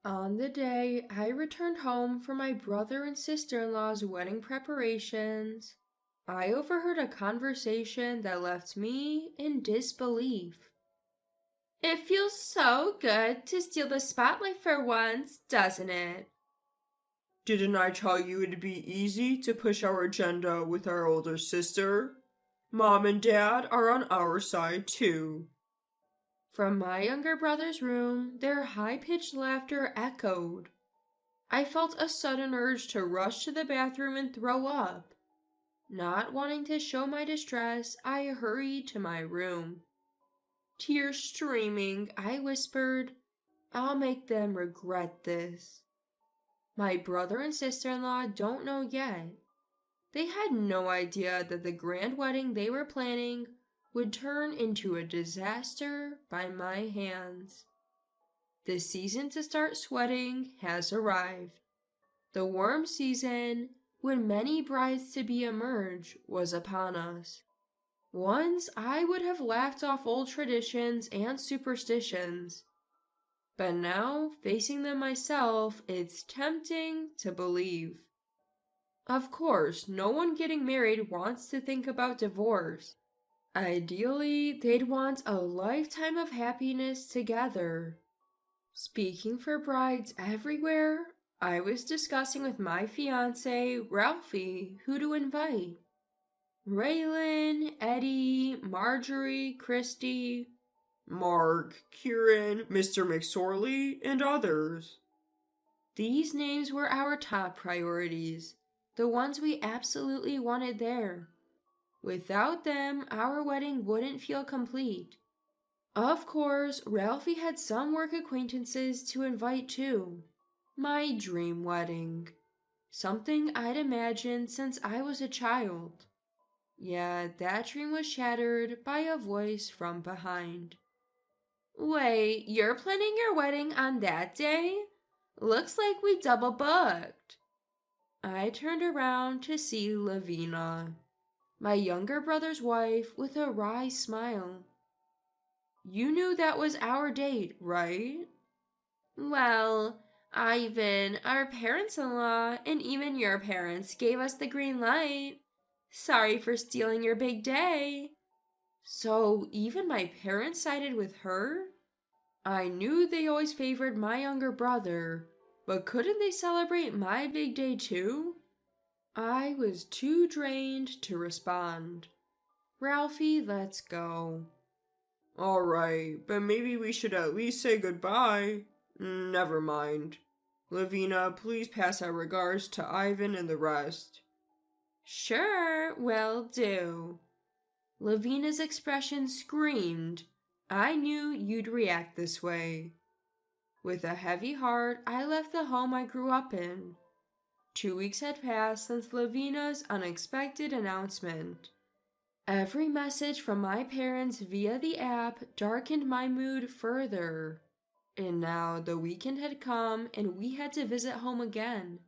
On the day I returned home from my brother and sister-in-law's wedding preparations, I overheard a conversation that left me in disbelief. It feels so good to steal the spotlight for once, doesn't it? Didn't I tell you it'd be easy to push our agenda with our older sister? Mom and Dad are on our side too. From my younger brother's room, their high-pitched laughter echoed. I felt a sudden urge to rush to the bathroom and throw up. Not wanting to show my distress, I hurried to my room. Tears streaming, I whispered, "I'll make them regret this." My brother and sister-in-law don't know yet. They had no idea that the grand wedding they were planning would turn into a disaster by my hands. The season to start sweating has arrived. The warm season, when many brides-to-be emerge, was upon us. Once I would have laughed off old traditions and superstitions, but now, facing them myself, it's tempting to believe. Of course, no one getting married wants to think about divorce. Ideally, they'd want a lifetime of happiness together. Speaking for brides everywhere, I was discussing with my fiance, Ralphie, who to invite. Raylan, Eddie, Marjorie, Christy, Mark, Kieran, Mr. McSorley, and others. these names were our top priorities, the ones we absolutely wanted there. Without them, our wedding wouldn't feel complete. Of course, Ralphie had some work acquaintances to invite too. My dream wedding. Something I'd imagined since I was a child. Yet that dream was shattered by a voice from behind. Wait, you're planning your wedding on that day? Looks like we double booked. I turned around to see Lavina, my younger brother's wife, with a wry smile. You knew that was our date, right? Well, Ivan, our parents-in-law, and even your parents gave us the green light. Sorry for stealing your big day. So even my parents sided with her? I knew they always favored my younger brother, but couldn't they celebrate my big day too? I was too drained to respond. Ralphie, let's go. Alright, but maybe we should at least say goodbye. Never mind. Lavina, please pass our regards to Ivan and the rest. Sure, will do. Lavina's expression screamed, I knew you'd react this way. With a heavy heart, I left the home I grew up in. 2 weeks had passed since Lavina's unexpected announcement. Every message from my parents via the app darkened my mood further. And now the weekend had come and we had to visit home again.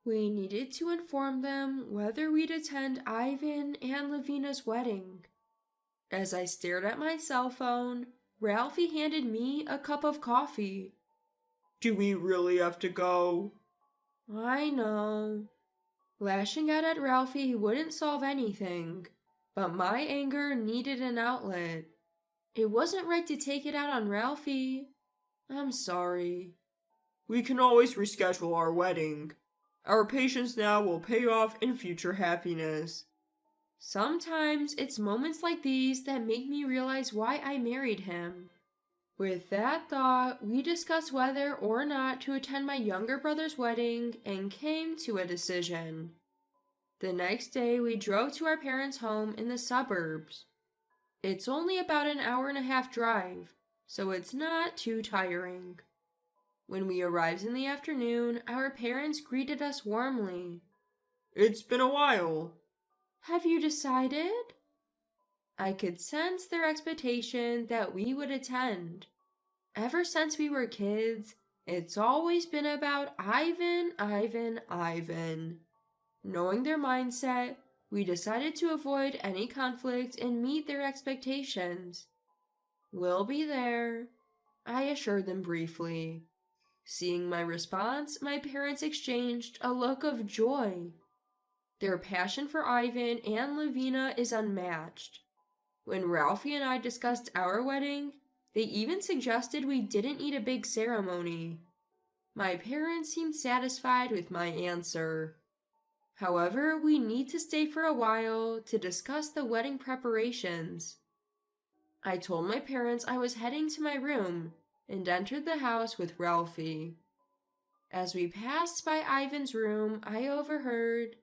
We needed to inform them whether we'd attend Ivan and Lavina's wedding. As I stared at my cell phone, Ralphie handed me a cup of coffee. Do we really have to go? I know. Lashing out at Ralphie wouldn't solve anything, but my anger needed an outlet. It wasn't right to take it out on Ralphie. I'm sorry. We can always reschedule our wedding. Our patience now will pay off in future happiness. Sometimes it's moments like these that make me realize why I married him. With that thought, we discussed whether or not to attend my younger brother's wedding and came to a decision. The next day, we drove to our parents' home in the suburbs. It's only about an hour-and-a-half drive, so it's not too tiring. When we arrived in the afternoon, our parents greeted us warmly. It's been a while. Have you decided? I could sense their expectation that we would attend. Ever since we were kids, it's always been about Ivan, Ivan, Ivan. Knowing their mindset, we decided to avoid any conflict and meet their expectations. We'll be there, I assured them briefly. Seeing my response, my parents exchanged a look of joy. Their passion for Ivan and Lavina is unmatched. When Ralphie and I discussed our wedding, they even suggested we didn't need a big ceremony. My parents seemed satisfied with my answer. However, we need to stay for a while to discuss the wedding preparations. I told my parents I was heading to my room and entered the house with Ralphie. As we passed by Ivan's room, I overheard,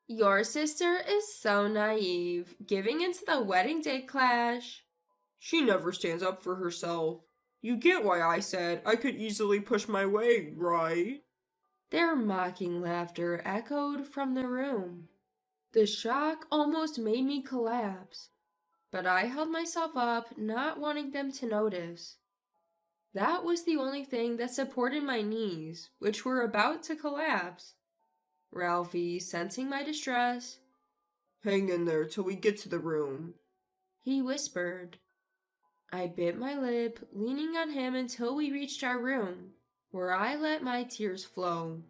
"Your sister is so naive, giving into the wedding day clash." She never stands up for herself. You get why I said I could easily push my way, right? Their mocking laughter echoed from the room. The shock almost made me collapse, but I held myself up, not wanting them to notice. That was the only thing that supported my knees, which were about to collapse. Ralphie, sensing my distress, "Hang in there till we get to the room," he whispered. I bit my lip, leaning on him until we reached our room, where I let my tears flow.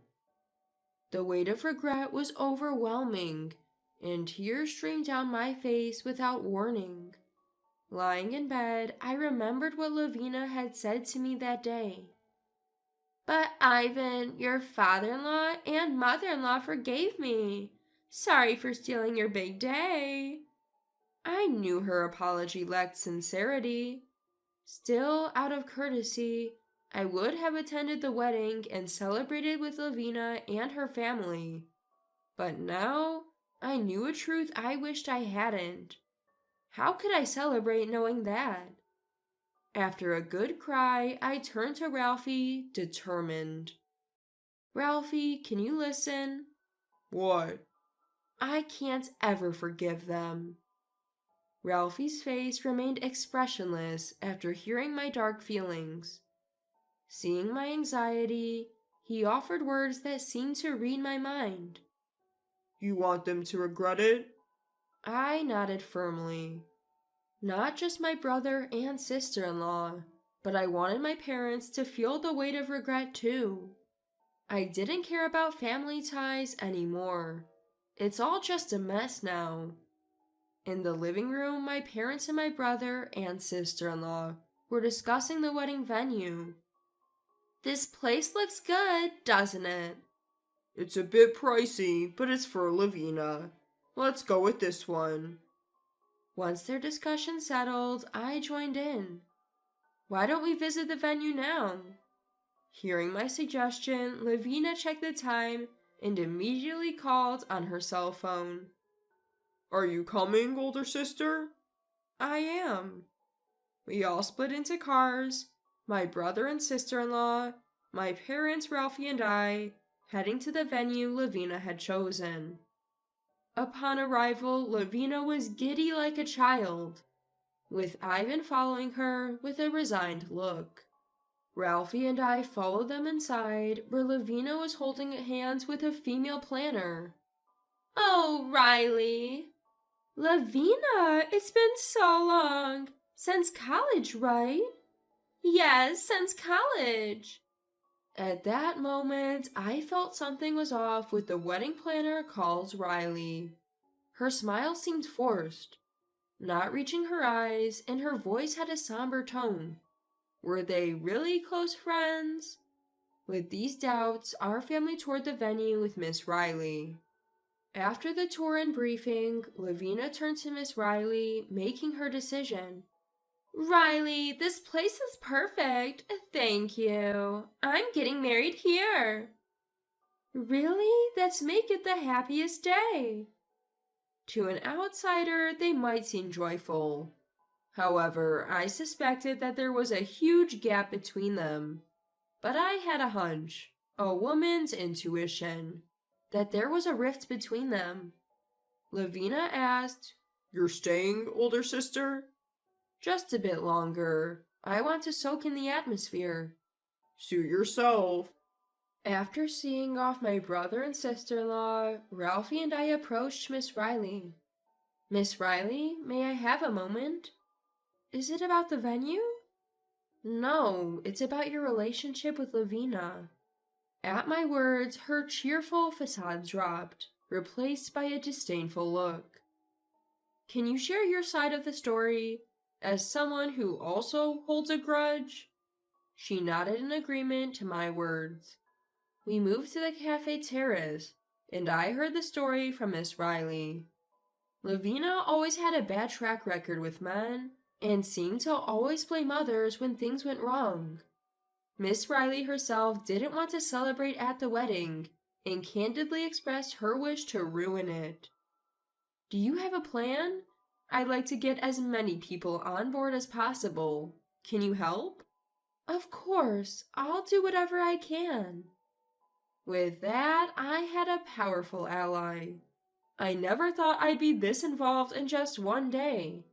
The weight of regret was overwhelming, and tears streamed down my face without warning. Lying in bed, I remembered what Lavina had said to me that day. "But Ivan, your father-in-law and mother-in-law forgave me. Sorry for stealing your big day." I knew her apology lacked sincerity. Still, out of courtesy, I would have attended the wedding and celebrated with Lavina and her family. But now, I knew a truth I wished I hadn't. How could I celebrate knowing that? After a good cry, I turned to Ralphie, determined. "Ralphie, can you listen?" "What?" "I can't ever forgive them." Ralphie's face remained expressionless after hearing my dark feelings. Seeing my anxiety, he offered words that seemed to read my mind. "You want them to regret it?" I nodded firmly. Not just my brother and sister-in-law, but I wanted my parents to feel the weight of regret too. I didn't care about family ties anymore. It's all just a mess now. In the living room, my parents and my brother and sister-in-law were discussing the wedding venue. "This place looks good, doesn't it?" "It's a bit pricey, but it's for Lavina. Let's go with this one." Once their discussion settled, I joined in. "Why don't we visit the venue now?" Hearing my suggestion, Lavina checked the time and immediately called on her cell phone. "Are you coming, older sister?" "I am." We all split into cars, my brother and sister-in-law, my parents, Ralphie, and I, heading to the venue Lavina had chosen. Upon arrival, Lavina was giddy like a child, with Ivan following her with a resigned look. Ralphie and I followed them inside, where Lavina was holding hands with a female planner. "Oh, Riley!" "Lavina, it's been so long. Since college, right?" "Yes, since college." At that moment, I felt something was off with the wedding planner called Riley. Her smile seemed forced, not reaching her eyes, and her voice had a somber tone. Were they really close friends? With these doubts, our family toured the venue with Miss Riley. After the tour and briefing, Lavina turned to Miss Riley, making her decision. "Riley, this place is perfect. Thank you. I'm getting married here." "Really? Let's make it the happiest day." To an outsider, they might seem joyful. However, I suspected that there was a huge gap between them. But I had a hunch, a woman's intuition, that there was a rift between them. Lavina asked, "You're staying, older sister?" "Just a bit longer. I want to soak in the atmosphere." "Suit yourself." After seeing off my brother and sister-in-law, Ralphie and I approached Miss Riley. "Miss Riley, may I have a moment?" "Is it about the venue?" No, it's about your relationship with Lavina. At my words, her cheerful facade dropped, replaced by a disdainful look. Can you share your side of the story, as someone who also holds a grudge? She nodded in agreement to my words. We moved to the cafe terrace, and I heard the story from Miss Riley. Lavina always had a bad track record with men, and seemed to always blame others when things went wrong. Miss Riley herself didn't want to celebrate at the wedding, and candidly expressed her wish to ruin it. Do you have a plan? I'd like to get as many people on board as possible. Can you help? Of course, I'll do whatever I can. With that, I had a powerful ally. I never thought I'd be this involved in just one day.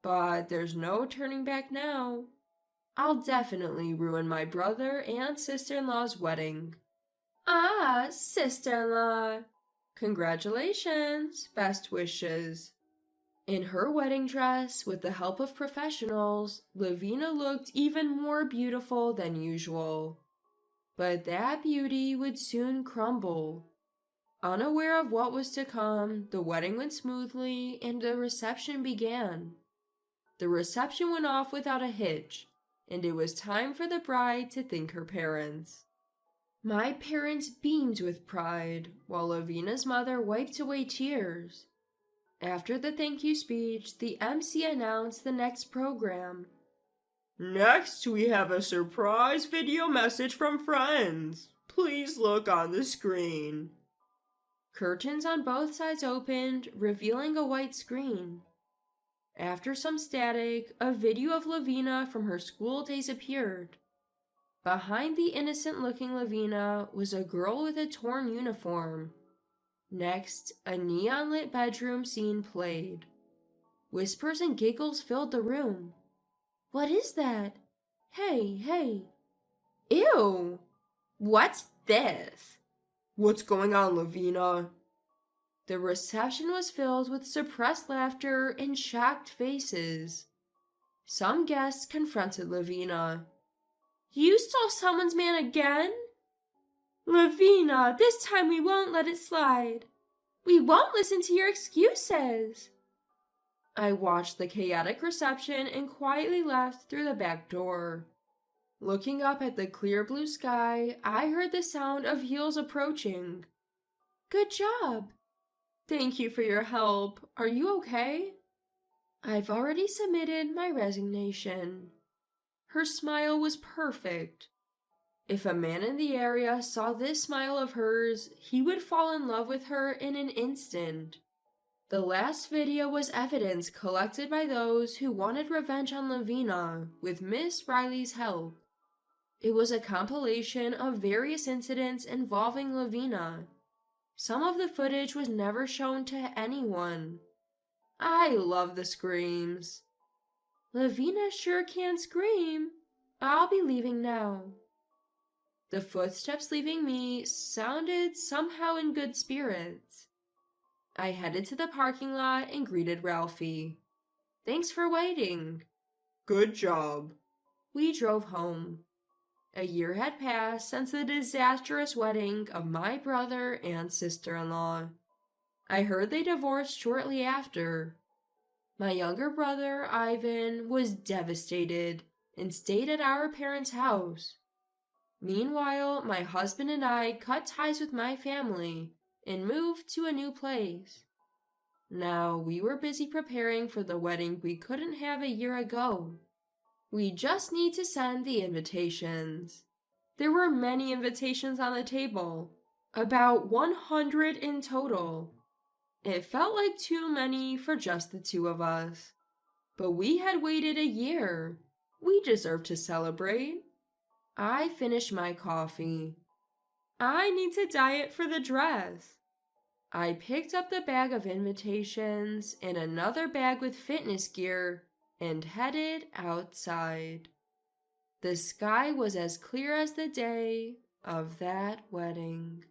But there's no turning back now. I'll definitely ruin my brother and sister-in-law's wedding. Ah, sister-in-law. Congratulations, best wishes. In her wedding dress, with the help of professionals, Lavina looked even more beautiful than usual. But that beauty would soon crumble. Unaware of what was to come, the wedding went smoothly and the reception began. The reception went off without a hitch, and it was time for the bride to thank her parents. My parents beamed with pride, while Lavina's mother wiped away tears. After the thank you speech, the MC announced the next program. Next, we have a surprise video message from friends. Please look on the screen. Curtains on both sides opened, revealing a white screen. After some static, a video of Lavina from her school days appeared. Behind the innocent-looking Lavina was a girl with a torn uniform. Next, a neon-lit bedroom scene played. Whispers and giggles filled the room. What is that? Hey. Ew! What's this? What's going on, Lavina? The reception was filled with suppressed laughter and shocked faces. Some guests confronted Lavina. You stole someone's man again? Lavina, this time we won't let it slide. We won't listen to your excuses. I watched the chaotic reception and quietly left through the back door. Looking up at the clear blue sky, I heard the sound of heels approaching. Good job. Thank you for your help. Are you okay? I've already submitted my resignation. Her smile was perfect. If a man in the area saw this smile of hers, he would fall in love with her in an instant. The last video was evidence collected by those who wanted revenge on Lavina with Miss Riley's help. It was a compilation of various incidents involving Lavina. Some of the footage was never shown to anyone. I love the screams. Lavina sure can scream. I'll be leaving now. The footsteps leaving me sounded somehow in good spirits. I headed to the parking lot and greeted Ralphie. Thanks for waiting. Good job. We drove home. A year had passed since the disastrous wedding of my brother and sister-in-law. I heard they divorced shortly after. My younger brother, Ivan, was devastated and stayed at our parents' house. Meanwhile, my husband and I cut ties with my family and moved to a new place. Now, we were busy preparing for the wedding we couldn't have a year ago. We just need to send the invitations. There were many invitations on the table, about 100 in total. It felt like too many for just the two of us. But we had waited a year. We deserved to celebrate. I finished my coffee. I need to diet for the dress. I picked up the bag of invitations and another bag with fitness gear and headed outside. The sky was as clear as the day of that wedding.